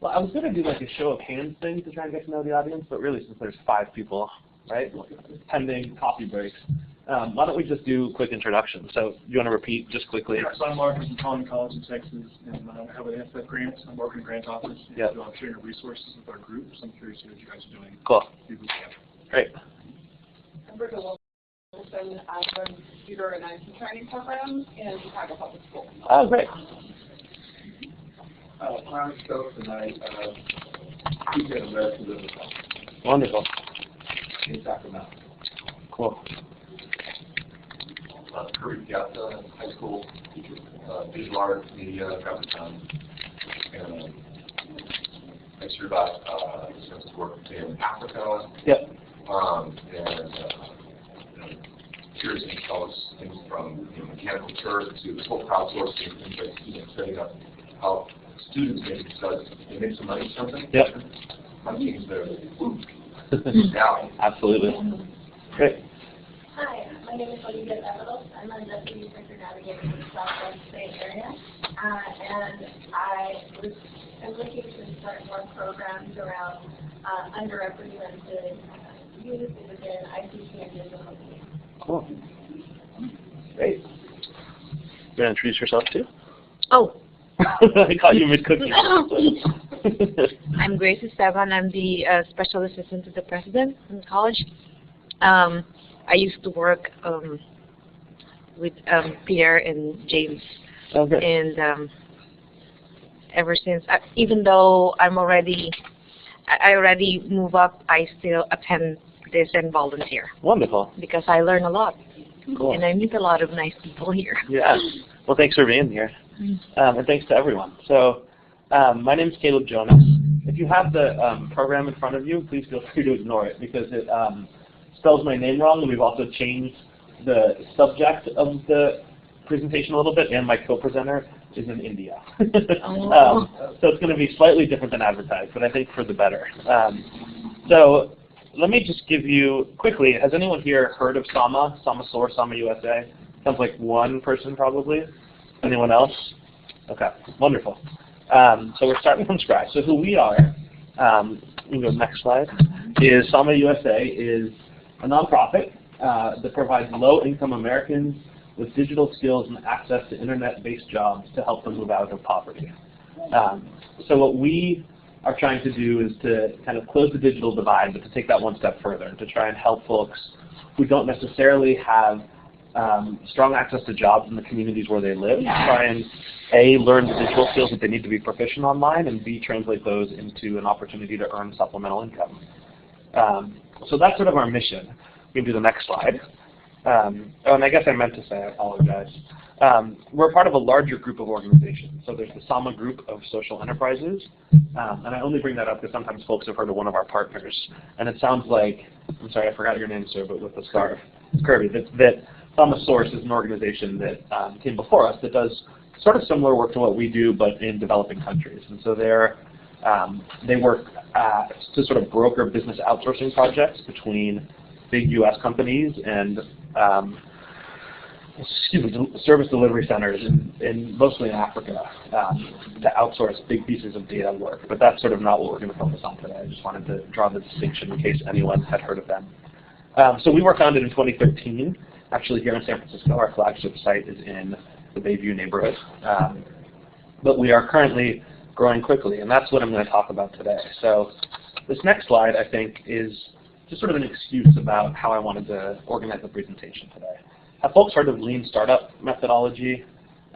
Well, I was going to do like a show of hands thing to try and get to know the audience, but really since there's 5 people, right, pending coffee breaks, why don't we just do quick introductions? So you want to repeat just quickly? Yeah, so I'm Mark from College in Texas, and I have an SF grant. I'm working in grant office, and yep. I'm sharing resources with our group, so I'm curious what you guys are doing. Cool. Great. I'm Britta Wilson. I run computer and IT training programs in Chicago Public School. Oh, great. I'm Stokes, and I teach at Merced. Wonderful. In Sacramento. Cool. Curry Piazza, high school teacher, visual arts, media, graphic design, and I serve out extensive work in Africa. Yep. Curious things from mechanical turf to full crowdsourcing, things like setting up how students make some money or something. Yep. My team's there. Yeah. Absolutely. Great. Hi, my name is Olivia Avalos. I'm a deputy sector navigator in the Southwest Bay Area, and I'm looking to start more programs around underrepresented youth within ICT and digital media. Cool. Great. You want to introduce yourself too? Oh. I caught you mid-cookie. I'm Grace Esteban. I'm the special assistant to the president in college. I used to work with Pierre and James, and ever since, even though I already move up, I still attend this and volunteer. Wonderful. Because I learn a lot, cool. And I meet a lot of nice people here. Yeah. Well, thanks for being here, and thanks to everyone. So, my name is Caleb Jonas. If you have the program in front of you, please feel free to ignore it because it spells my name wrong, and we've also changed the subject of the presentation a little bit, and my co-presenter is in India. Oh. So it's going to be slightly different than advertised, but I think for the better. So let me just give you, quickly, has anyone here heard of SamaUSA, SamaUSA? Sounds like one person probably. Anyone else? Okay, wonderful. So we're starting from scratch. So who we are, we can go to the next slide, is SamaUSA is a nonprofit that provides low-income Americans with digital skills and access to internet-based jobs to help them move out of poverty. So what we are trying to do is to kind of close the digital divide, but to take that one step further, to try and help folks who don't necessarily have strong access to jobs in the communities where they live, try and A, learn the digital skills that they need to be proficient online, and B, translate those into an opportunity to earn supplemental income. So that's sort of our mission. We can do the next slide. Oh, and I guess I meant to say, I apologize. We're part of a larger group of organizations. So there's the Sama group of social enterprises. And I only bring that up because sometimes folks have heard of one of our partners. And it sounds like, I'm sorry, I forgot your name, sir, but with the scarf, Kirby, that SamaSource is an organization that came before us that does sort of similar work to what we do, but in developing countries. And so they work to sort of broker business outsourcing projects between big U.S. companies and service delivery centers, mostly in Africa, to outsource big pieces of data work. But that's sort of not what we're going to focus on today. I just wanted to draw the distinction in case anyone had heard of them. So we were founded in 2013, actually here in San Francisco. Our flagship site is in the Bayview neighborhood. But we are currently growing quickly, and that's what I'm going to talk about today. So this next slide, I think, is just sort of an excuse about how I wanted to organize the presentation today. Have folks heard of lean startup methodology?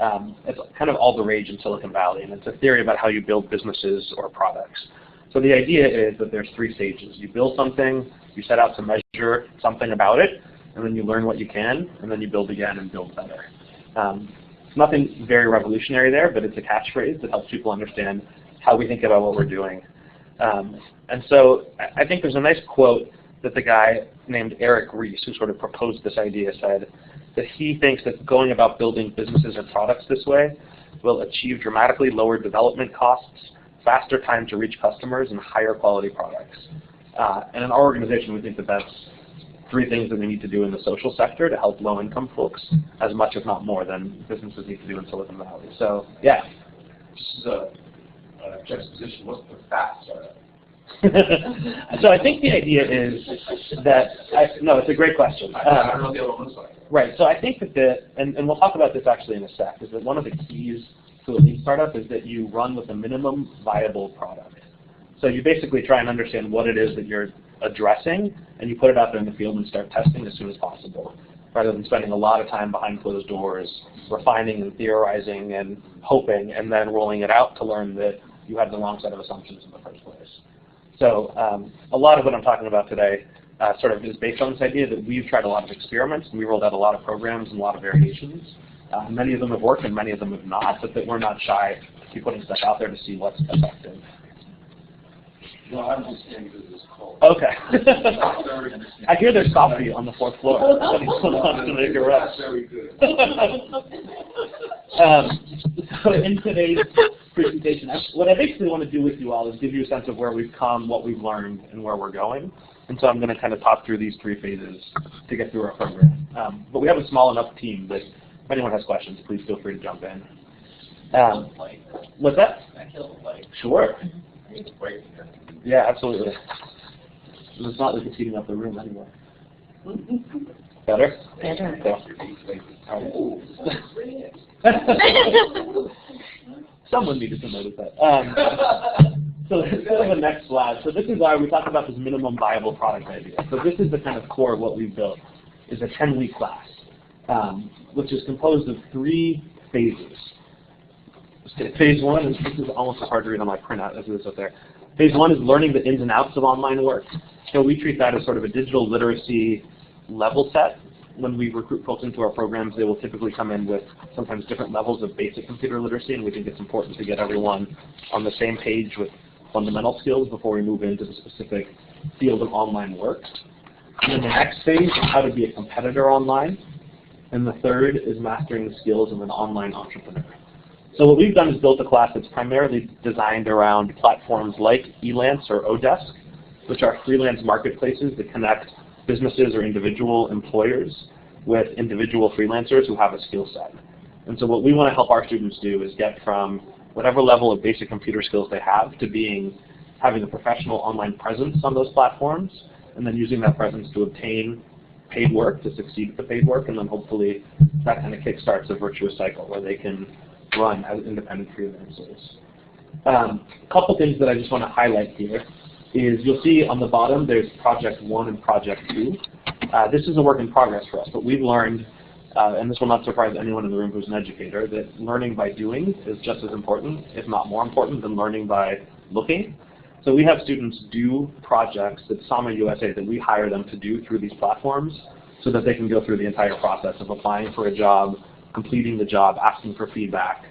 It's kind of all the rage in Silicon Valley, and it's a theory about how you build businesses or products. So the idea is that there's 3 stages. You build something, you set out to measure something about it, and then you learn what you can, and then you build again and build better. It's nothing very revolutionary there, but it's a catchphrase that helps people understand how we think about what we're doing. And so I think there's a nice quote that the guy named Eric Ries, who sort of proposed this idea, said that he thinks that going about building businesses and products this way will achieve dramatically lower development costs, faster time to reach customers, and higher quality products. And in our organization, we think that that's 3 things that we need to do in the social sector to help low-income folks as much, if not more, than businesses need to do in Silicon Valley. So, yeah. Just juxtaposition, what's the fast startup? So I think the idea is that, no, it's a great question. I don't know the other one looks like. Right, so I think that and we'll talk about this actually in a sec, is that one of the keys to a lean startup is that you run with a minimum viable product. So you basically try and understand what it is that you're addressing, and you put it out there in the field and start testing as soon as possible, rather than spending a lot of time behind closed doors, refining and theorizing and hoping, and then rolling it out to learn that you had the wrong set of assumptions in the first place. So a lot of what I'm talking about today sort of is based on this idea that we've tried a lot of experiments, and we rolled out a lot of programs and a lot of variations. Many of them have worked and many of them have not, but that we're not shy to keep putting stuff out there to see what's effective. No, I'm just saying because it's cold. Okay. I hear there's coffee on the fourth floor. Someone wants to make a rush. That's very good. So in today's presentation, what I basically want to do with you all is give you a sense of where we've come, what we've learned, and where we're going. And so I'm going to kind of talk through these three phases to get through our program. But we have a small enough team that if anyone has questions, please feel free to jump in. What's that? Sure. Yeah, absolutely. It's not like it's heating up the room anyway. Better? Better. Someone needed to notice that. So let's go to the next slide. So this is why we talk about this minimum viable product idea. So this is the kind of core of what we've built, is a 10-week class, which is composed of 3 phases. Phase 1 is, this is almost as hard to read on my printout as it is up there. Phase 1 is learning the ins and outs of online work. So we treat that as sort of a digital literacy level set. When we recruit folks into our programs, they will typically come in with sometimes different levels of basic computer literacy, and we think it's important to get everyone on the same page with fundamental skills before we move into the specific field of online work. And then the next phase is how to be a competitor online. And the third is mastering the skills of an online entrepreneur. So what we've done is built a class that's primarily designed around platforms like Elance or Odesk, which are freelance marketplaces that connect businesses or individual employers with individual freelancers who have a skill set. And so what we want to help our students do is get from whatever level of basic computer skills they have to having a professional online presence on those platforms, and then using that presence to obtain paid work, to succeed at the paid work, and then hopefully that kind of kickstarts a virtuous cycle where they can run as independent freelancers. A couple things that I just want to highlight here is you'll see on the bottom there's Project 1 and Project 2. This is a work in progress for us, but we've learned, and this will not surprise anyone in the room who's an educator, that learning by doing is just as important, if not more important, than learning by looking. So we have students do projects at SamaUSA that we hire them to do through these platforms so that they can go through the entire process of applying for a job, completing the job, asking for feedback,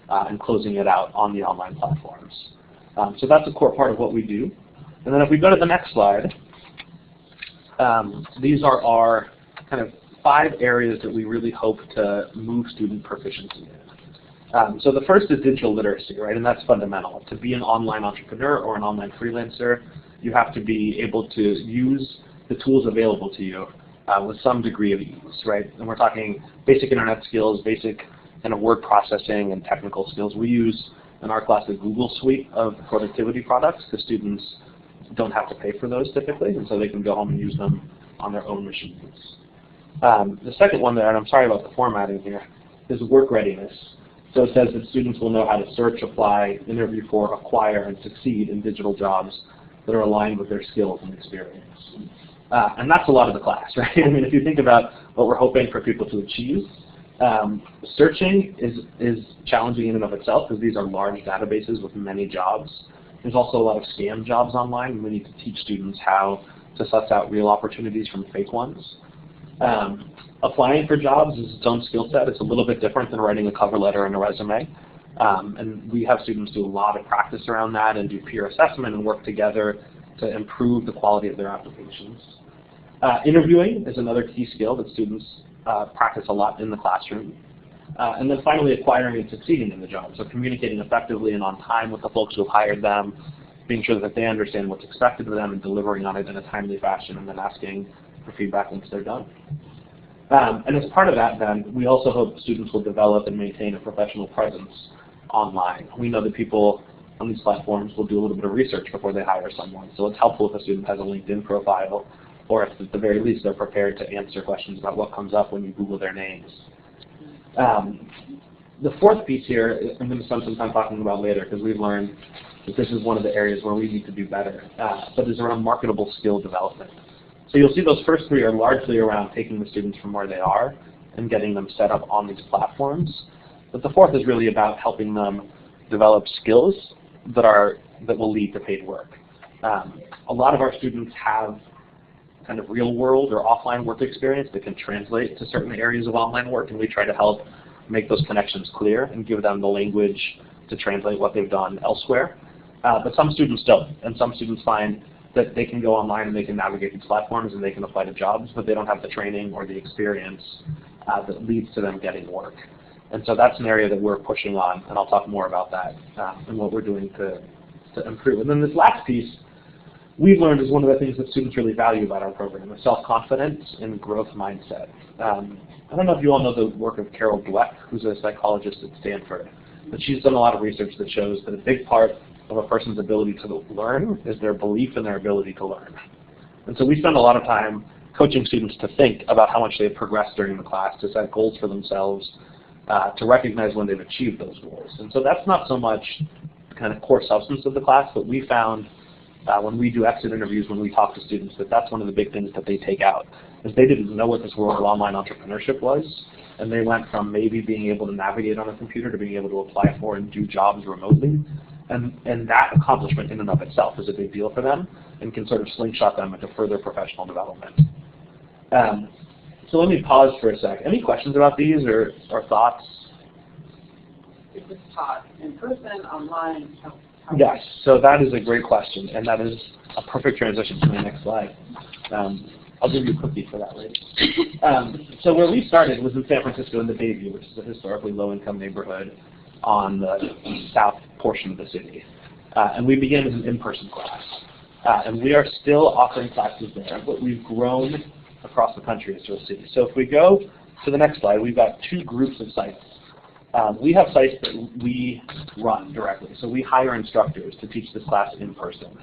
and closing it out on the online platforms. So that's a core part of what we do. And then if we go to the next slide, these are our kind of 5 areas that we really hope to move student proficiency in. So the first is digital literacy, right? And that's fundamental. To be an online entrepreneur or an online freelancer, you have to be able to use the tools available to you with some degree of ease, right? And we're talking basic internet skills, basic kind of word processing and technical skills. We use in our class the Google suite of productivity products because students don't have to pay for those typically, and so they can go home and use them on their own machines. The second one there, and I'm sorry about the formatting here, is work readiness. So it says that students will know how to search, apply, interview for, acquire, and succeed in digital jobs that are aligned with their skills and experience. And that's a lot of the class, right? I mean, if you think about what we're hoping for people to achieve, searching is challenging in and of itself because these are large databases with many jobs. There's also a lot of scam jobs online, and we need to teach students how to suss out real opportunities from fake ones. Applying for jobs is its own skill set. It's a little bit different than writing a cover letter and a resume. And we have students do a lot of practice around that and do peer assessment and work together to improve the quality of their applications. Interviewing is another key skill that students practice a lot in the classroom. And then finally, acquiring and succeeding in the job. So communicating effectively and on time with the folks who have hired them, being sure that they understand what's expected of them and delivering on it in a timely fashion, and then asking for feedback once they're done. And as part of that, then, we also hope students will develop and maintain a professional presence online. We know that people on these platforms will do a little bit of research before they hire someone. So it's helpful if a student has a LinkedIn profile, or if at the very least they're prepared to answer questions about what comes up when you Google their names. The fourth piece here, I'm going to spend some time talking about later because we've learned that this is one of the areas where we need to do better, but is around marketable skill development. So you'll see those first three are largely around taking the students from where they are and getting them set up on these platforms. But the fourth is really about helping them develop skills that will lead to paid work. A lot of our students have kind of real world or offline work experience that can translate to certain areas of online work, and we try to help make those connections clear and give them the language to translate what they've done elsewhere. But some students don't, and some students find that they can go online and they can navigate these platforms and they can apply to jobs, but they don't have the training or the experience that leads to them getting work. And so that's an area that we're pushing on, and I'll talk more about that and what we're doing to improve. And then this last piece we've learned is one of the things that students really value about our program, is self-confidence and growth mindset. I don't know if you all know the work of Carol Dweck, who's a psychologist at Stanford, but she's done a lot of research that shows that a big part of a person's ability to learn is their belief in their ability to learn. And so we spend a lot of time coaching students to think about how much they've progressed during the class, to set goals for themselves, to recognize when they've achieved those goals. And so that's not so much the kind of core substance of the class, but we found when we do exit interviews, when we talk to students, that that's one of the big things that they take out, is they didn't know what this world of online entrepreneurship was, and they went from maybe being able to navigate on a computer to being able to apply for and do jobs remotely. And that accomplishment in and of itself is a big deal for them and can sort of slingshot them into further professional development. So let me pause for a sec. Any questions about these or thoughts? Is this taught in person, online? Yes, so that is a great question, and that is a perfect transition to the next slide. I'll give you a cookie for that later. So where we started was in San Francisco in the Bayview, which is a historically low-income neighborhood on the south portion of the city. And we began as an in-person class. And we are still offering classes there, but we've grown across the country, as you'll see. So if we go to the next slide, we've got two groups of sites. We have sites that we run directly. So we hire instructors to teach this class in person.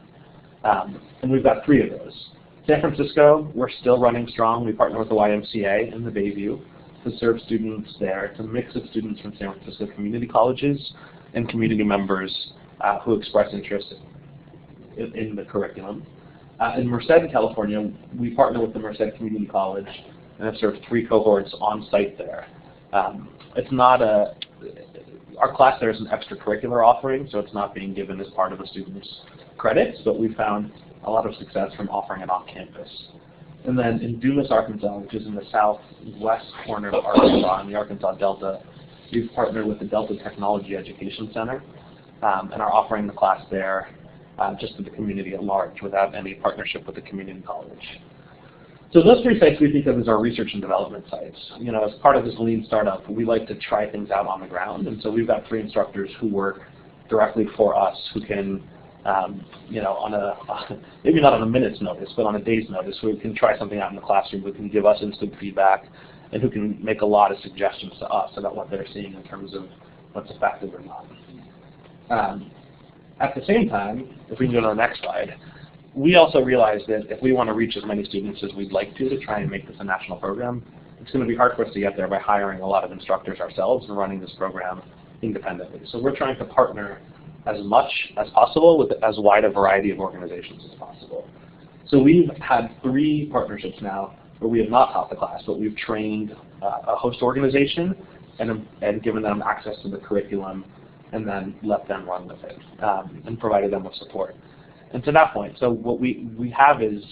And we've got three of those. San Francisco, we're still running strong. We partner with the YMCA in the Bayview to serve students there. It's a mix of students from San Francisco community colleges and community members who express interest in the curriculum. In Merced, California, we partner with the Merced Community College and have served 3 cohorts on site there. It's not our class there is an extracurricular offering, so it's not being given as part of a student's credits, but we found a lot of success from offering it on campus. And then in Dumas, Arkansas, which is in the southwest corner of Arkansas, in the Arkansas Delta, we've partnered with the Delta Technology Education Center and are offering the class there just to the community at large without any partnership with the community college. So those 3 sites we think of as our research and development sites. You know, as part of this lean startup, we like to try things out on the ground, and so we've got 3 instructors who work directly for us who can you know, on a, maybe not on a minute's notice, but on a day's notice, who can try something out in the classroom, who can give us instant feedback, and who can make a lot of suggestions to us about what they're seeing in terms of what's effective or not. At the same time, if we can go to the next slide, we also realize that if we want to reach as many students as we'd like to try and make this a national program, it's going to be hard for us to get there by hiring a lot of instructors ourselves and running this program independently. So we're trying to partner as much as possible with as wide a variety of organizations as possible. So we've had 3 partnerships now where we have not taught the class, but we've trained a host organization and given them access to the curriculum and then let them run with it and provided them with support. And to that point, so what we have is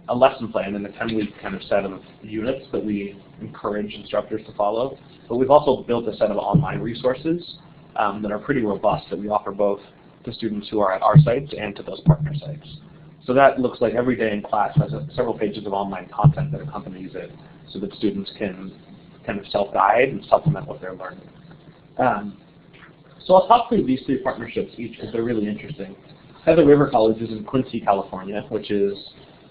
a lesson plan and a 10-week kind of set of units that we encourage instructors to follow. But we've also built a set of online resources that are pretty robust that we offer both to students who are at our sites and to those partner sites. So that looks like every day in class has several pages of online content that accompanies it so that students can kind of self-guide and supplement what they're learning. So I'll talk through these 3 partnerships each because they're really interesting. Feather River College is in Quincy, California, which is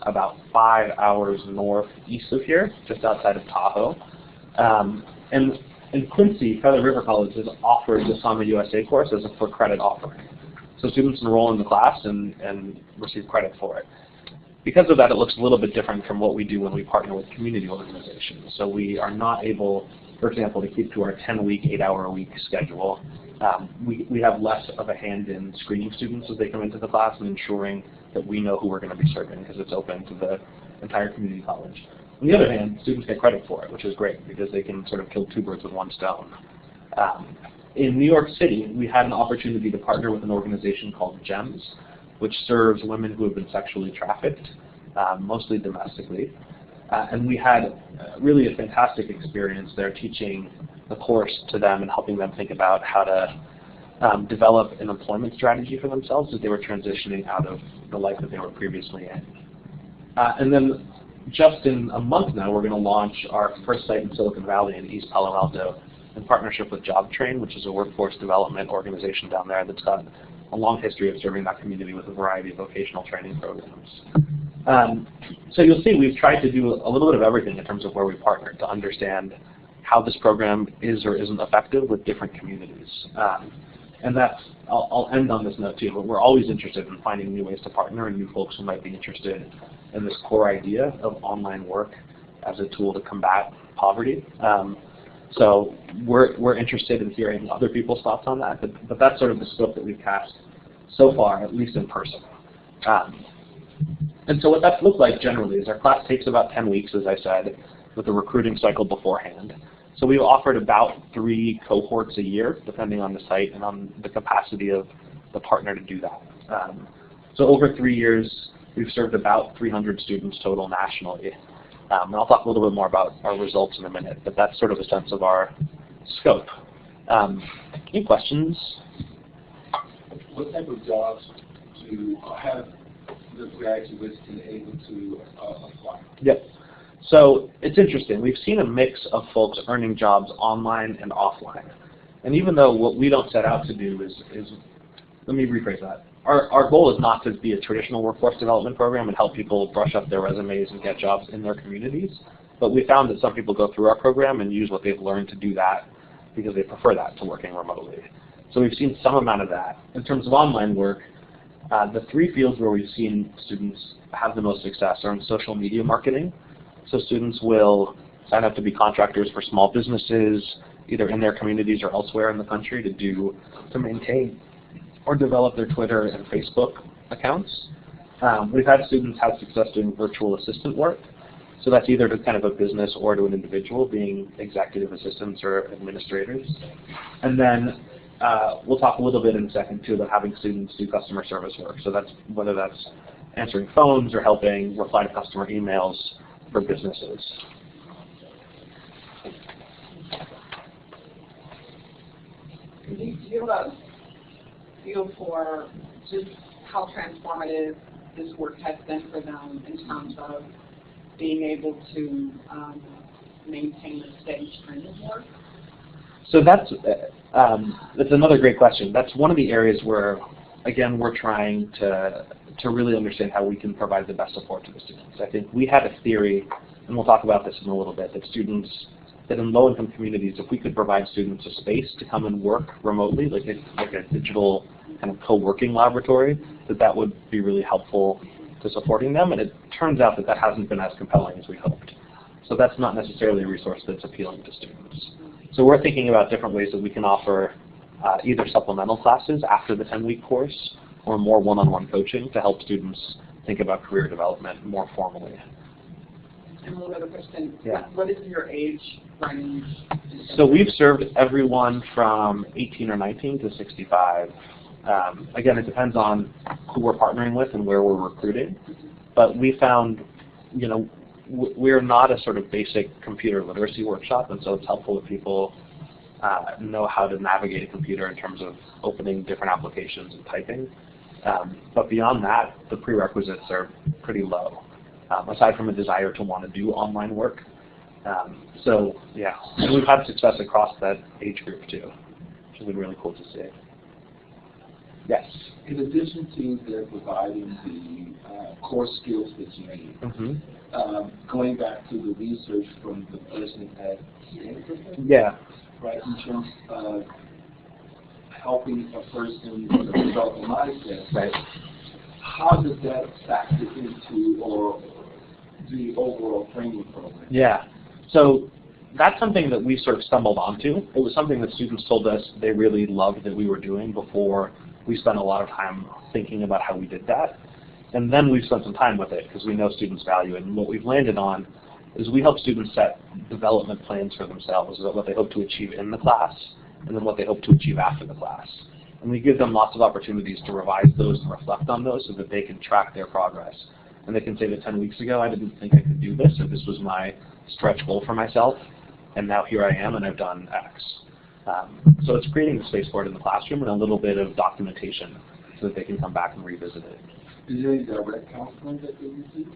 about 5 hours northeast of here, just outside of Tahoe. And in Quincy, Feather River College has offered the SamaUSA course as a for-credit offering. So students enroll in the class and receive credit for it. Because of that, it looks a little bit different from what we do when we partner with community organizations. So we are not able, for example, to keep to our 10-week, 8-hour-a-week schedule. We have less of a hand in screening students as they come into the class and ensuring that we know who we're going to be serving because it's open to the entire community college. On the other hand, students get credit for it, which is great because they can sort of kill two birds with one stone. In New York City, we had an opportunity to partner with an organization called GEMS, which serves women who have been sexually trafficked, mostly domestically. And we had really a fantastic experience there teaching the course to them and helping them think about how to develop an employment strategy for themselves as they were transitioning out of the life that they were previously in. And then just in a month now, we're going to launch our first site in Silicon Valley in East Palo Alto in partnership with JobTrain, which is a workforce development organization down there that's got a long history of serving that community with a variety of vocational training programs. So you'll see we've tried to do a little bit of everything in terms of where we partner to understand how this program is or isn't effective with different communities. And that's, I'll end on this note too, but we're always interested in finding new ways to partner and new folks who might be interested in this core idea of online work as a tool to combat poverty. So we're interested in hearing other people's thoughts on that, but that's sort of the scope that we've cast so far, at least in person. And so what that's looked like generally is our class takes about 10 weeks, as I said, with a recruiting cycle beforehand. So we've offered about 3 cohorts a year, depending on the site and on the capacity of the partner to do that. So over 3 years, we've served about 300 students total nationally. And I'll talk a little bit more about our results in a minute, but that's sort of a sense of our scope. Any questions? What type of jobs do have the graduates been able to apply? Yep. So it's interesting. We've seen a mix of folks earning jobs online and offline. And even though what we don't set out to do is let me rephrase that. Our goal is not to be a traditional workforce development program and help people brush up their resumes and get jobs in their communities. But we found that some people go through our program and use what they've learned to do that because they prefer that to working remotely. So we've seen some amount of that. In terms of online work, the 3 fields where we've seen students have the most success are in social media marketing. So students will sign up to be contractors for small businesses, either in their communities or elsewhere in the country to maintain or develop their Twitter and Facebook accounts. We've had students have success doing virtual assistant work. So that's either to kind of a business or to an individual, being executive assistants or administrators. And then we'll talk a little bit in a second too about having students do customer service work. So that's whether that's answering phones or helping reply to customer emails for businesses. Do you have a feel for just how transformative this work has been for them in terms of being able to maintain a steady stream of work? So that's another great question. That's one of the areas where, again, we're trying to really understand how we can provide the best support to the students. I think we had a theory, and we'll talk about this in a little bit, that in low-income communities, if we could provide students a space to come and work remotely, like a digital kind of co-working laboratory, that would be really helpful to supporting them. And it turns out that hasn't been as compelling as we hoped. So that's not necessarily a resource that's appealing to students. So we're thinking about different ways that we can offer either supplemental classes after the 10-week course or more one-on-one coaching to help students think about career development more formally. And one other question, Yeah. What is your age range? So we've served everyone from 18 or 19 to 65. Again, it depends on who we're partnering with and where we're recruiting. But we found, we're not a sort of basic computer literacy workshop, and so it's helpful if people know how to navigate a computer in terms of opening different applications and typing. But beyond that, the prerequisites are pretty low, aside from a desire to want to do online work. So yeah, and we've had success across that age group too, which has been really cool to see. Yes? In addition to their providing the core skills that you need, going back to the research from the person at Yeah. right, in terms of helping a person develop a mindset, Right. how does that factor into or the overall training program? Yeah. So that's something that we sort of stumbled onto. It was something that students told us they really loved that we were doing before we spent a lot of time thinking about how we did that. And then we've spent some time with it because we know students value it. And what we've landed on is we help students set development plans for themselves about what they hope to achieve in the class and then what they hope to achieve after the class. And we give them lots of opportunities to revise those and reflect on those so that they can track their progress. And they can say that 10 weeks ago I didn't think I could do this, or this was my stretch goal for myself, and now here I am and I've done X. So it's creating the space for it in the classroom and a little bit of documentation so that they can come back and revisit it. Is there any direct counseling that they receive?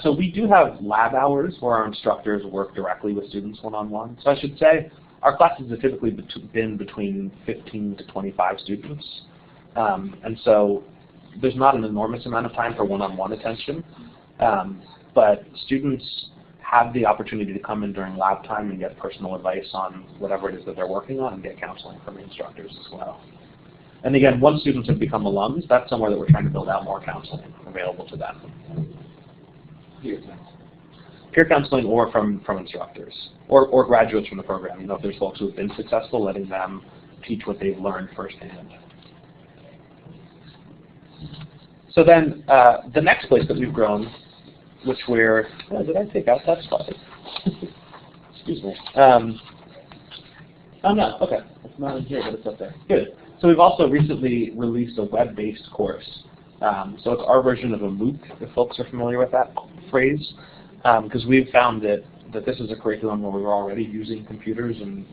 So we do have lab hours where our instructors work directly with students one-on-one. So I should say our classes have typically been between 15 to 25 students. And so there's not an enormous amount of time for one-on-one attention. But students have the opportunity to come in during lab time and get personal advice on whatever it is that they're working on and get counseling from the instructors as well. And again, once students have become alums, that's somewhere that we're trying to build out more counseling available to them. Peer counseling or from instructors or graduates from the program. You know, if there's folks who have been successful, letting them teach what they've learned firsthand. So then the next place that we've grown, which we're, oh, did I take out that slide? Excuse me. Oh no, okay. It's not in here, but it's up there. Good. So we've also recently released a web-based course. So it's our version of a MOOC, if folks are familiar with that phrase, because we've found that this is a curriculum where we were already using computers and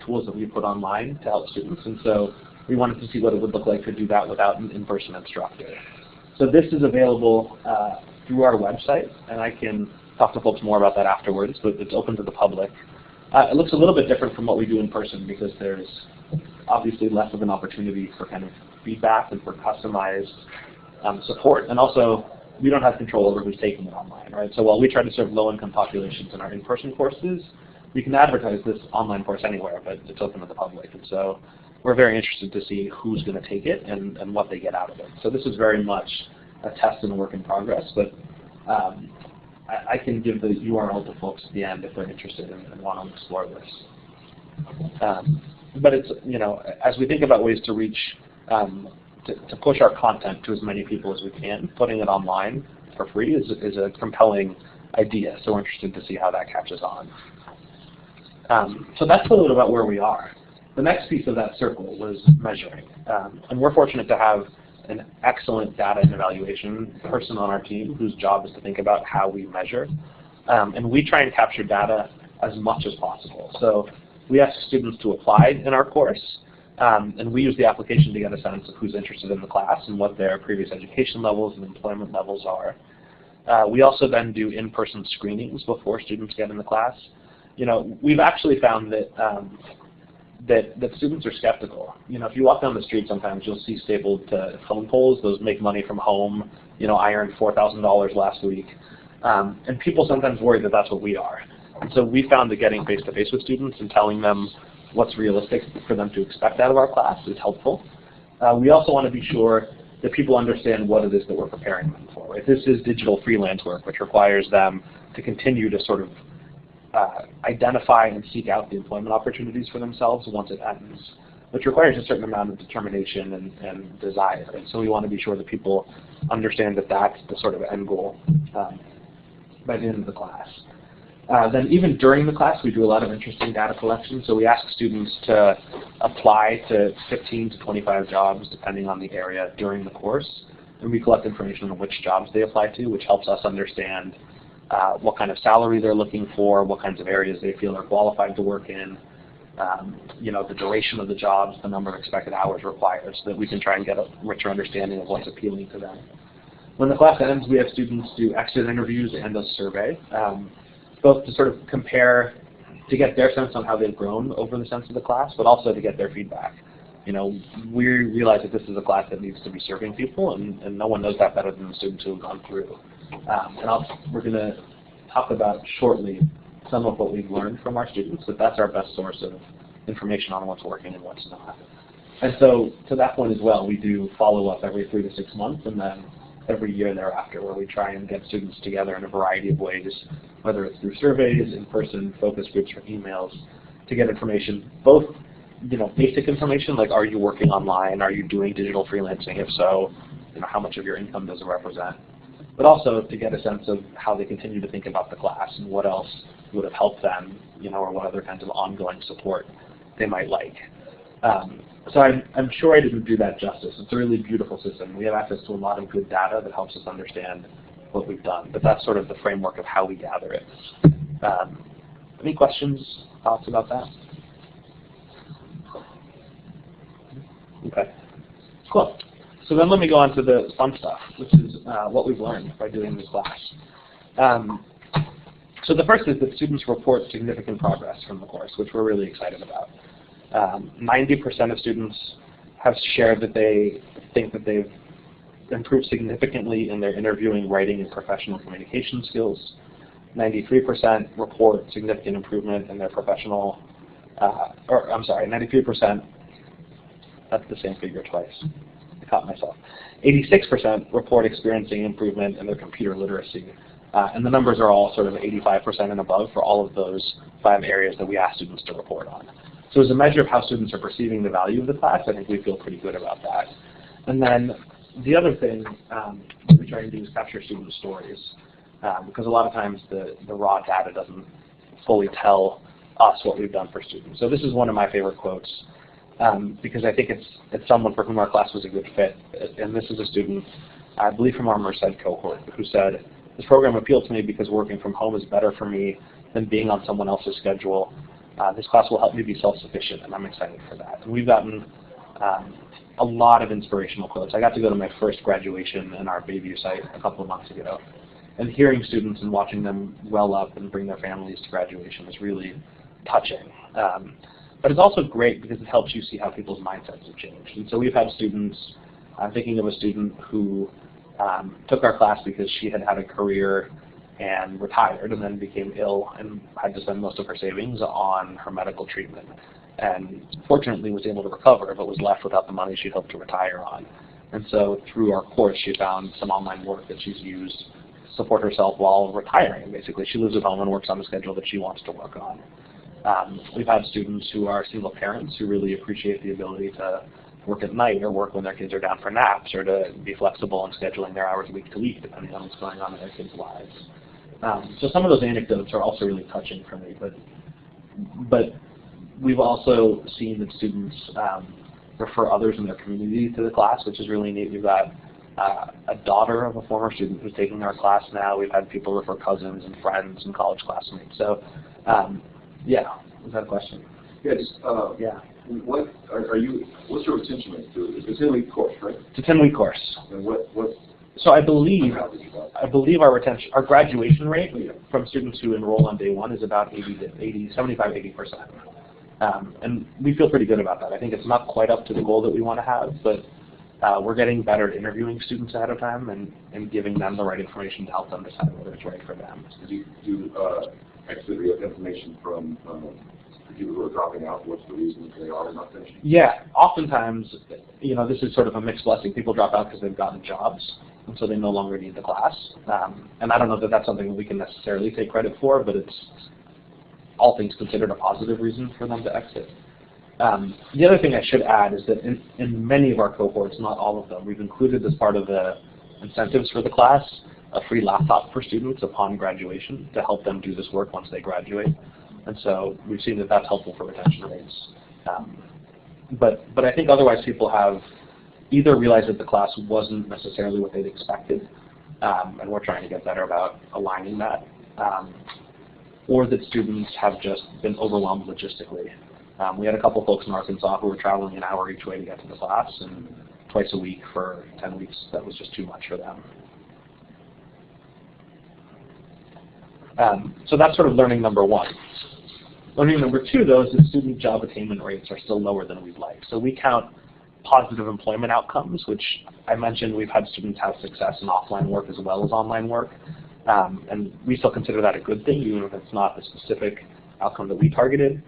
tools that we put online to help students, and so we wanted to see what it would look like to do that without an in-person instructor. So this is available through our website, and I can talk to folks more about that afterwards, but it's open to the public. It looks a little bit different from what we do in person because there's obviously less of an opportunity for kind of feedback and for customized support, and also we don't have control over who's taking it online, right? So while we try to serve low-income populations in our in-person courses, we can advertise this online course anywhere, but it's open to the public, and so we're very interested to see who's going to take it and what they get out of it. So this is very much a test and a work in progress, but I can give the URL to folks at the end if they're interested and want to explore this. But it's, you know, as we think about ways to reach, to push our content to as many people as we can, putting it online for free is a compelling idea. So we're interested to see how that catches on. So that's a little bit about where we are. The next piece of that circle was measuring. And we're fortunate to have an excellent data and evaluation person on our team whose job is to think about how we measure. And we try and capture data as much as possible. So we ask students to apply in our course, and we use the application to get a sense of who's interested in the class and what their previous education levels and employment levels are. We also then do in-person screenings before students get in the class. You know, we've actually found that that students are skeptical. You know, if you walk down the street sometimes, you'll see stapled to phone poles, those make money from home. You know, I earned $4,000 last week. And people sometimes worry that that's what we are. And so we found that getting face-to-face with students and telling them what's realistic for them to expect out of our class is helpful. We also want to be sure that people understand what it is that we're preparing them for. Right? This is digital freelance work, which requires them to continue to sort of identify and seek out the employment opportunities for themselves once it ends, which requires a certain amount of determination and desire. And so we want to be sure that people understand that that's the sort of end goal by the end of the class. Then even during the class, we do a lot of interesting data collection. So we ask students to apply to 15 to 25 jobs, depending on the area, during the course. And we collect information on which jobs they apply to, which helps us understand what kind of salary they're looking for, what kinds of areas they feel are qualified to work in, you know, the duration of the jobs, the number of expected hours required, so that we can try and get a richer understanding of what's appealing to them. When the class ends, we have students do exit interviews and a survey, both to sort of compare, to get their sense on how they've grown over the sense of the class, but also to get their feedback. You know, we realize that this is a class that needs to be serving people, and no one knows that better than the students who have gone through. And we're going to talk about shortly some of what we've learned from our students, but that's our best source information on what's working and what's not. And so to that point as well, we do follow-up every 3 to 6 months, and then every year thereafter, where we try and get students together in a variety of ways, whether it's through surveys, in-person focus groups, or emails, to get information, both basic information like, are you working online, are you doing digital freelancing, if so, how much of your income does it represent, but also to get a sense of how they continue to think about the class and what else would have helped them, or what other kinds of ongoing support they might like. So I'm sure I didn't do that justice. It's a really beautiful system. We have access to a lot of good data that helps us understand what we've done, but that's sort of the framework of how we gather it. Any questions, thoughts about that? Okay, cool. So then let me go on to the fun stuff, which is what we've learned by doing this class. So the first is that students report significant progress from the course, which we're really excited about. 90% of students have shared that they think that they've improved significantly in their interviewing, writing, and professional communication skills. 93% report significant improvement in their professional, 93%, that's the same figure twice. I caught myself. 86% report experiencing improvement in their computer literacy. And the numbers are all sort of 85% and above for all of those 5 areas that we ask students to report on. So as a measure of how students are perceiving the value of the class, I think we feel pretty good about that. And then the other thing that we try to do is capture student stories, because a lot of times the raw data doesn't fully tell us what we've done for students. So this is one of my favorite quotes, because I think it's someone for whom our class was a good fit. And this is a student, I believe from our Merced cohort, who said, "This program appealed to me because working from home is better for me than being on someone else's schedule. This class will help me be self-sufficient, and I'm excited for that." And we've gotten a lot of inspirational quotes. I got to go to my first graduation in our Bayview site a couple of months ago, and hearing students and watching them well up and bring their families to graduation is really touching. But it's also great because it helps you see how people's mindsets have changed. And so we've had students, I'm thinking of a student who took our class because she had had a career and retired and then became ill and had to spend most of her savings on her medical treatment. And fortunately was able to recover, but was left without the money she'd hoped to retire on. And so through our course, she found some online work that she's used to support herself while retiring. Basically, she lives at home and works on the schedule that she wants to work on. We've had students who are single parents who really appreciate the ability to work at night or work when their kids are down for naps, or to be flexible in scheduling their hours week to week depending on what's going on in their kids' lives. So some of those anecdotes are also really touching for me, but we've also seen that students refer others in their community to the class, which is really neat. We've got a daughter of a former student who's taking our class now. We've had people refer cousins and friends and college classmates. So yeah, was that a question? Yeah, just, yeah. What's your retention rate to it? It's a 10-week course, right? It's a 10-week course. And what So I believe our graduation rate from students who enroll on day one is about 75–80%. And we feel pretty good about that. I think it's not quite up to the goal that we want to have, but we're getting better at interviewing students ahead of time and giving them the right information to help them decide whether it's right for them. Do you actually get information from people who are dropping out? What's the reason they are not finishing? Yeah, oftentimes, this is sort of a mixed blessing. People drop out because they've gotten jobs, and so they no longer need the class. And I don't know that that's something that we can necessarily take credit for, but it's all things considered a positive reason for them to exit. The other thing I should add is that in many of our cohorts, not all of them, we've included as part of the incentives for the class a free laptop for students upon graduation to help them do this work once they graduate. And so we've seen that that's helpful for retention rates. But I think otherwise people have either realized that the class wasn't necessarily what they'd expected, and we're trying to get better about aligning that, or that students have just been overwhelmed logistically. We had a couple folks in Arkansas who were traveling an hour each way to get to the class, and twice a week for 10 weeks, that was just too much for them. So that's sort of learning number one. Learning number two, though, is that student job attainment rates are still lower than we'd like. So we count positive employment outcomes, which I mentioned we've had students have success in offline work as well as online work. And we still consider that a good thing, even if it's not the specific outcome that we targeted.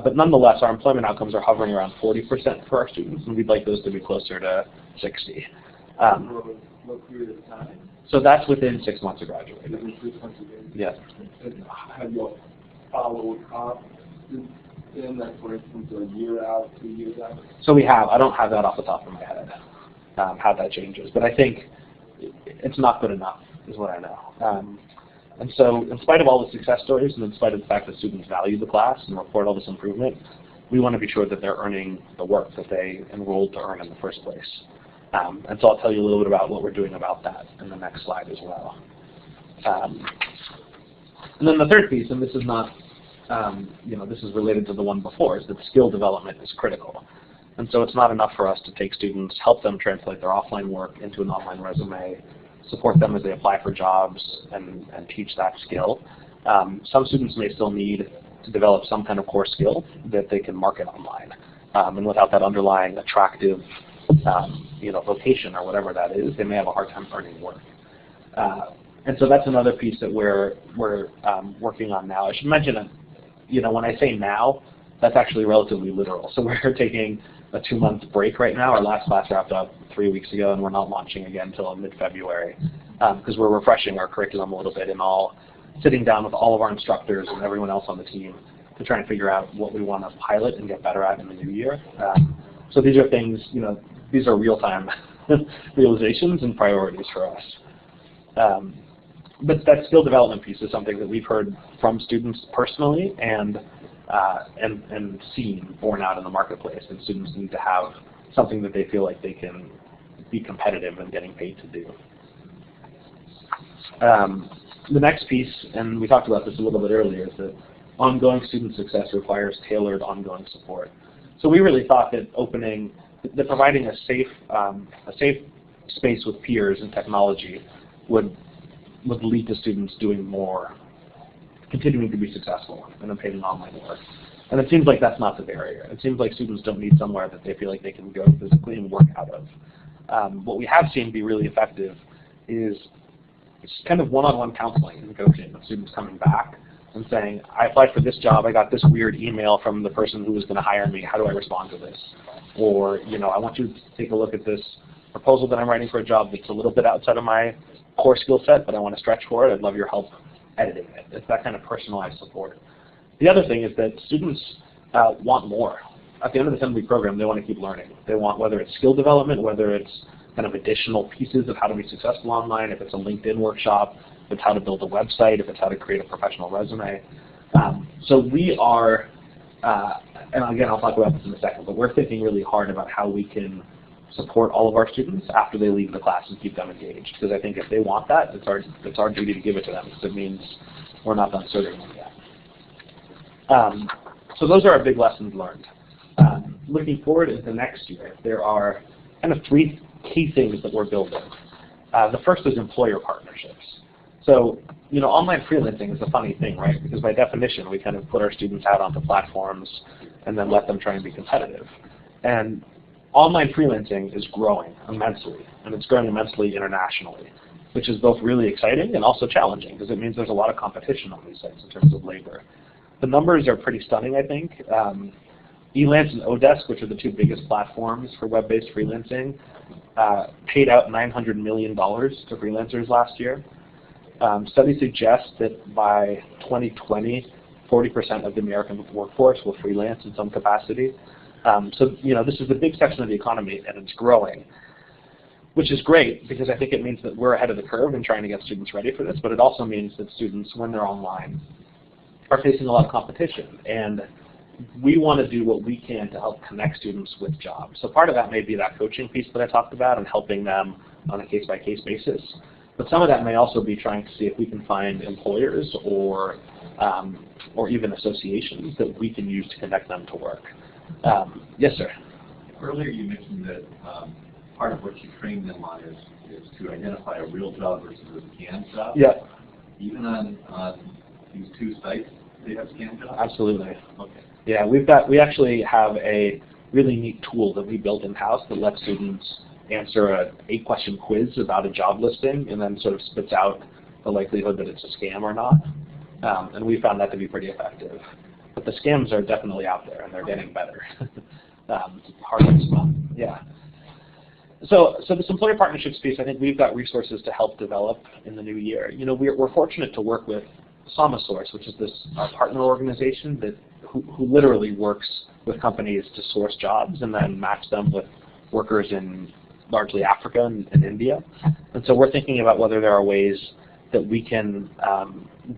But nonetheless, our employment outcomes are hovering around 40% for our students, and we'd like those to be closer to 60. What period of time? So that's within 6 months of graduating. Within 6 months of graduating? Yes. And have you followed up in that, for instance, a year out, 2 years out? So we have. I don't have that off the top of my head, how that changes. But I think it's not good enough, is what I know. And so in spite of all the success stories and in spite of the fact that students value the class and report all this improvement, we want to be sure that they're earning the work that they enrolled to earn in the first place. And so I'll tell you a little bit about what we're doing about that in the next slide as well. And then the third piece, and this is not, this is related to the one before, is that skill development is critical. And so it's not enough for us to take students, help them translate their offline work into an online resume, support them as they apply for jobs, and teach that skill. Some students may still need to develop some kind of core skill that they can market online. And without that underlying attractive vocation or whatever that is, they may have a hard time earning work. And so that's another piece that we're working on now. I should mention that, when I say now, that's actually relatively literal. So we're taking a 2-month break right now. Our last class wrapped up 3 weeks ago, and we're not launching again until mid-February because we're refreshing our curriculum a little bit and sitting down with all of our instructors and everyone else on the team to try and figure out what we want to pilot and get better at in the new year. So these are things, these are real-time realizations and priorities for us. But that skill development piece is something that we've heard from students personally and seen borne out in the marketplace, and students need to have something that they feel like they can be competitive and getting paid to do. The next piece, and we talked about this a little bit earlier, is that ongoing student success requires tailored ongoing support. So we really thought that providing a safe space with peers and technology would lead to students doing more, continuing to be successful in obtaining online work. And it seems like that's not the barrier. It seems like students don't need somewhere that they feel like they can go physically and work out of. What we have seen be really effective is kind of one-on-one counseling and coaching with students coming back and saying, I applied for this job, I got this weird email from the person who was going to hire me, how do I respond to this? Or, I want you to take a look at this proposal that I'm writing for a job that's a little bit outside of my core skill set, but I want to stretch for it. I'd love your help editing it. It's that kind of personalized support. The other thing is that students want more. At the end of the 10-week program, they want to keep learning. They want, whether it's skill development, whether it's kind of additional pieces of how to be successful online, if it's a LinkedIn workshop, if it's how to build a website, if it's how to create a professional resume. So we are, and again, I'll talk about this in a second, but we're thinking really hard about how we can support all of our students after they leave the class and keep them engaged. Because I think if they want that, it's our duty to give it to them, because it means we're not done serving them yet. So those are our big lessons learned. Looking forward into next year, there are kind of 3 key things that we're building. The first is employer partnerships. So, online freelancing is a funny thing, right? Because by definition, we kind of put our students out onto platforms and then let them try and be competitive. And online freelancing is growing immensely, and it's growing immensely internationally, which is both really exciting and also challenging, because it means there's a lot of competition on these sites in terms of labor. The numbers are pretty stunning, I think. Elance and Odesk, which are the 2 biggest platforms for web-based freelancing, paid out $900 million to freelancers last year. Studies suggest that by 2020, 40% of the American workforce will freelance in some capacity. So this is a big section of the economy, and it's growing, which is great, because I think it means that we're ahead of the curve in trying to get students ready for this, but it also means that students, when they're online, are facing a lot of competition. And we want to do what we can to help connect students with jobs. So part of that may be that coaching piece that I talked about and helping them on a case-by-case basis. But some of that may also be trying to see if we can find employers or even associations that we can use to connect them to work. Yes, sir. Earlier you mentioned that part of what you train them on is to identify a real job versus a scam job. Yeah. Even on these 2 sites, they have scam jobs? Absolutely. Okay. Yeah, we actually have a really neat tool that we built in-house that lets students answer a 8-question quiz about a job listing and then sort of spits out the likelihood that it's a scam or not. And we found that to be pretty effective. the scams are definitely out there, and they're getting better. Hard to spot. Yeah. So this employer partnerships piece, I think we've got resources to help develop in the new year. You know, we're fortunate to work with SamaSource, which is this partner organization that who literally works with companies to source jobs and then match them with workers in largely Africa and India. And so we're thinking about whether there are ways that we can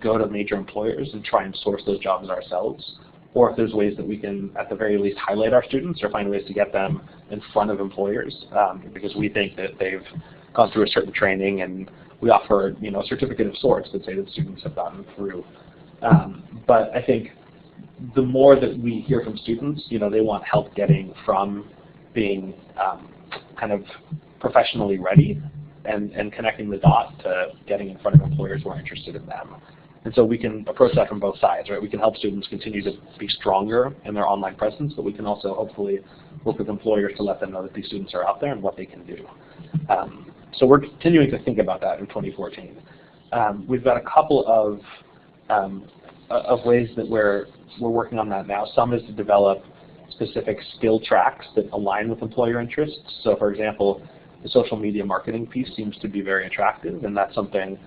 go to major employers and try and source those jobs ourselves, or if there's ways that we can, at the very least, highlight our students or find ways to get them in front of employers, because we think that they've gone through a certain training, and we offer, you know, a certificate of sorts that say that students have gotten through. But I think the more that we hear from students, you know, they want help getting from being kind of professionally ready and connecting the dot to getting in front of employers who are interested in them. And so we can approach that from both sides, right? We can help students continue to be stronger in their online presence, but we can also hopefully work with employers to let them know that these students are out there and what they can do. So we're continuing to think about that in 2014. We've got a couple of ways that we're working on that now. Some is to develop specific skill tracks that align with employer interests. So for example, the social media marketing piece seems to be very attractive, and that's something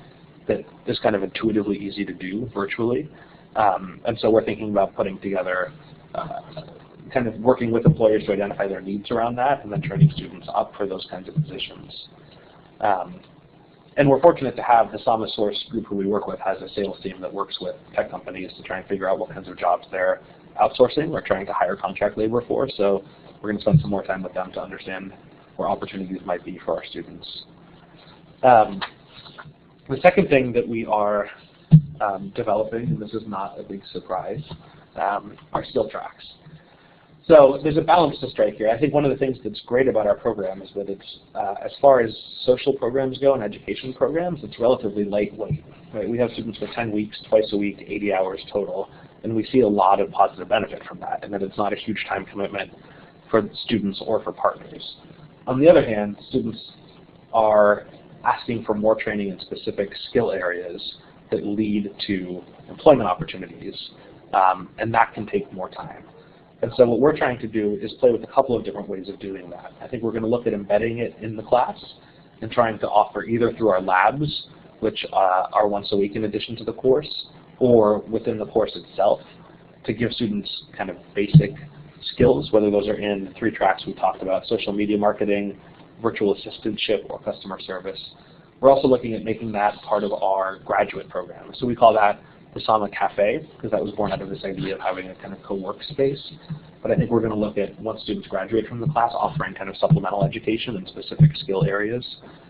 that is kind of intuitively easy to do virtually. And so we're thinking about putting together, kind of working with employers to identify their needs around that, and then training students up for those kinds of positions. And we're fortunate to have the SamaSource group who we work with has a sales team that works with tech companies to try and figure out what kinds of jobs they're outsourcing or trying to hire contract labor for. So we're going to spend some more time with them to understand where opportunities might be for our students. The second thing that we are developing, and this is not a big surprise, are skill tracks. So there's a balance to strike here. I think one of the things that's great about our program is that it's, as far as social programs go and education programs, it's relatively lightweight. Right? We have students for 10 weeks, twice a week, 80 hours total, and we see a lot of positive benefit from that, and that it's not a huge time commitment for students or for partners. On the other hand, students are asking for more training in specific skill areas that lead to employment opportunities, and that can take more time. And so what we're trying to do is play with a couple of different ways of doing that. I think we're going to look at embedding it in the class and trying to offer either through our labs, which are once a week in addition to the course, or within the course itself to give students kind of basic skills, whether those are in the 3 tracks we talked about, social media marketing, virtual assistantship, or customer service. We're also looking at making that part of our graduate program. So we call that the Sama Cafe, because that was born out of this idea of having a kind of co-work space. But I think we're going to look at, once students graduate from the class, offering kind of supplemental education in specific skill areas,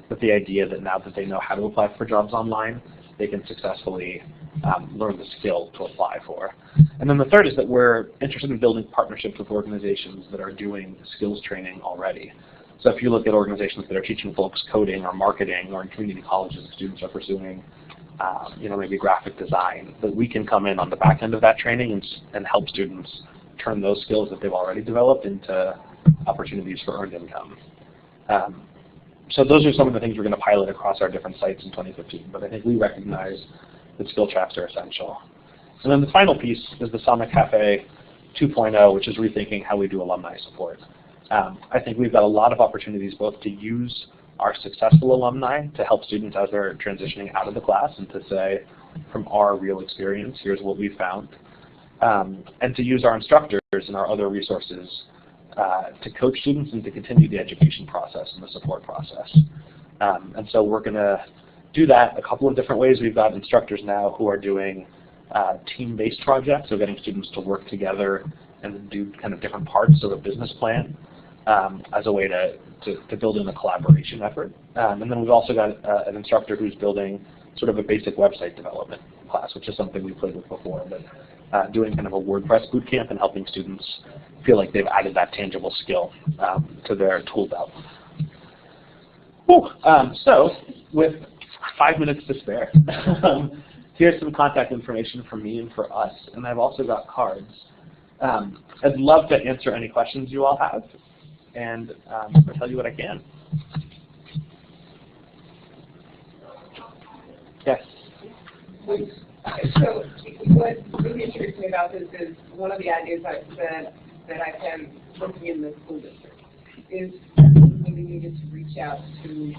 with the idea that now that they know how to apply for jobs online, they can successfully learn the skill to apply for. And then the third is that we're interested in building partnerships with organizations that are doing skills training already. So if you look at organizations that are teaching folks coding or marketing, or in community colleges, students are pursuing you know, maybe graphic design, that we can come in on the back end of that training and help students turn those skills that they've already developed into opportunities for earned income. So those are some of the things we're going to pilot across our different sites in 2015, but I think we recognize that skill tracks are essential. And then the final piece is the Sama Cafe 2.0, which is rethinking how we do alumni support. I think we've got a lot of opportunities both to use our successful alumni to help students as they're transitioning out of the class and to say, from our real experience, here's what we found. And to use our instructors and our other resources to coach students and to continue the education process and the support process. And so we're going to do that a couple of different ways. We've got instructors now who are doing team-based projects, so getting students to work together and do kind of different parts of a business plan as a way to build in a collaboration effort. And then we've also got an instructor who's building sort of a basic website development class, which is something we played with before, but doing kind of a WordPress bootcamp and helping students feel like they've added that tangible skill to their tool belt. So with 5 minutes to spare, here's some contact information for me and for us, and I've also got cards. I'd love to answer any questions you all have, and I'll tell you what I can. Yes? So what really intrigues me about this is one of the ideas that I've had working in the school district is really needed to reach out to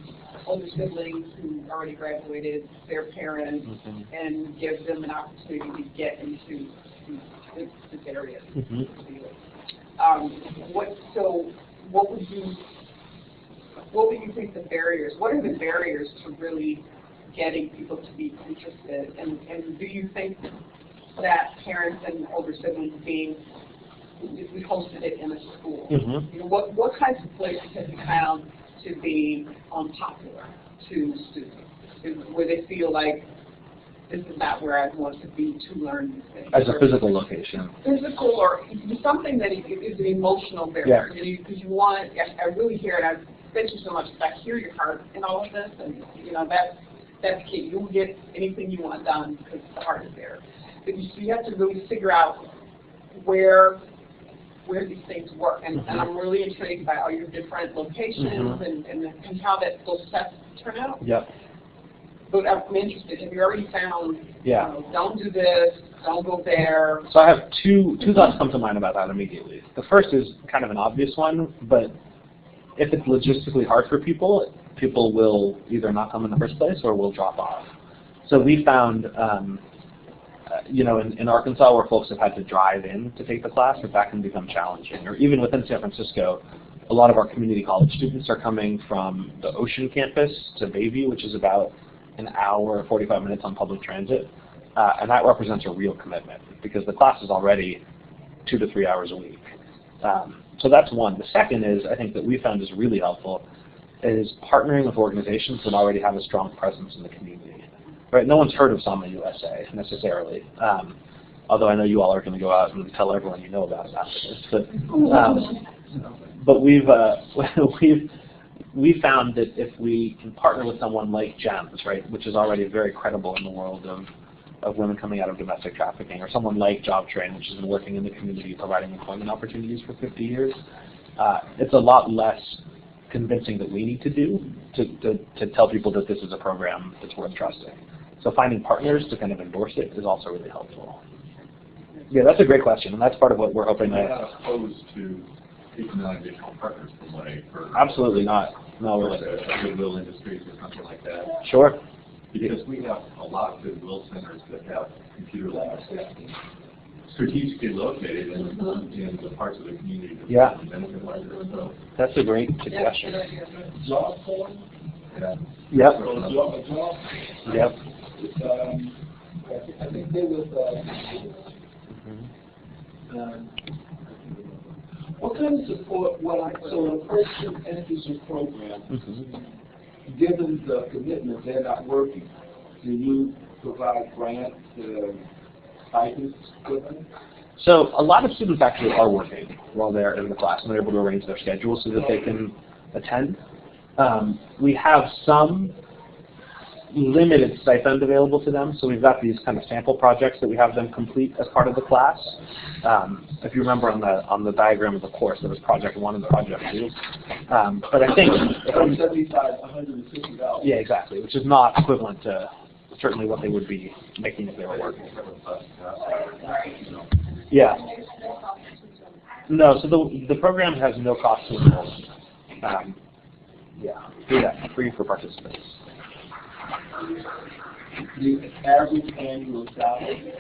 older siblings who already graduated, their parents, and give them an opportunity to get into this area. What would you think the barriers? What are the barriers to really getting people to be interested? And do you think that parents and older siblings being, if we hosted it in a school, you know, what kinds of places have you found to be unpopular to students, where they feel like this is not where I want to be to learn these things? As a physical location. Physical, or something that is an emotional barrier. Because you want, I really hear it. Thank you so much. I hear your heart in all of this, and you know that's key. You'll get anything you want done because the heart is there. But you have to really figure out where these things work, and I'm really intrigued by all your different locations and how those tests turn out. Yep. But I'm interested. Have you already found? You know, don't do this. Don't go there. So I have two thoughts come to mind about that immediately. The first is kind of an obvious one, but if it's logistically hard for people will either not come in the first place or will drop off. So we found, you know, in Arkansas where folks have had to drive in to take the class, that can become challenging. Or even within San Francisco, a lot of our community college students are coming from the Ocean campus to Bayview, which is about an hour, 45 minutes on public transit. And that represents a real commitment because the class is already 2 to 3 hours a week. So that's one. The second is, I think that we found is really helpful, is partnering with organizations that already have a strong presence in the community. Right? No one's heard of SamaUSA necessarily, although I know you all are going to go out and tell everyone you know about it after this. But we've found that if we can partner with someone like GEMS, right, which is already very credible in the world of women coming out of domestic trafficking, or someone like Job Train, which has been working in the community providing employment opportunities for 50 years, it's a lot less convincing that we need to do to tell people that this is a program that's worth trusting. So finding partners to kind of endorse it is also really helpful. Yeah, that's a great question, and that's part of what we're hoping You're that. not opposed to taking on additional partners from what I've heard. Absolutely not. No, we're Goodwill Industries or something like that. Sure. Because we have a lot of Goodwill centers that have computer labs strategically located in the parts of the community that benefit like this. So That's a great suggestion. Job form? Yep. Job? Yep. I think there was what kind of support, so a person enters your program, given the commitment they're not working, do you provide grants, stipends, equipment? So a lot of students actually are working while they're in the class, and they're able to arrange their schedule so that they can attend. We have some limited stipend available to them, so we've got these kind of sample projects that we have them complete as part of the class. If you remember on the diagram of the course, there was project 1 and project 2. But I think $75, $150. yeah, exactly, which is not equivalent to certainly what they would be making if they were working. Yeah. No, so the program has no cost to enroll. Free for participants. The average annual salary?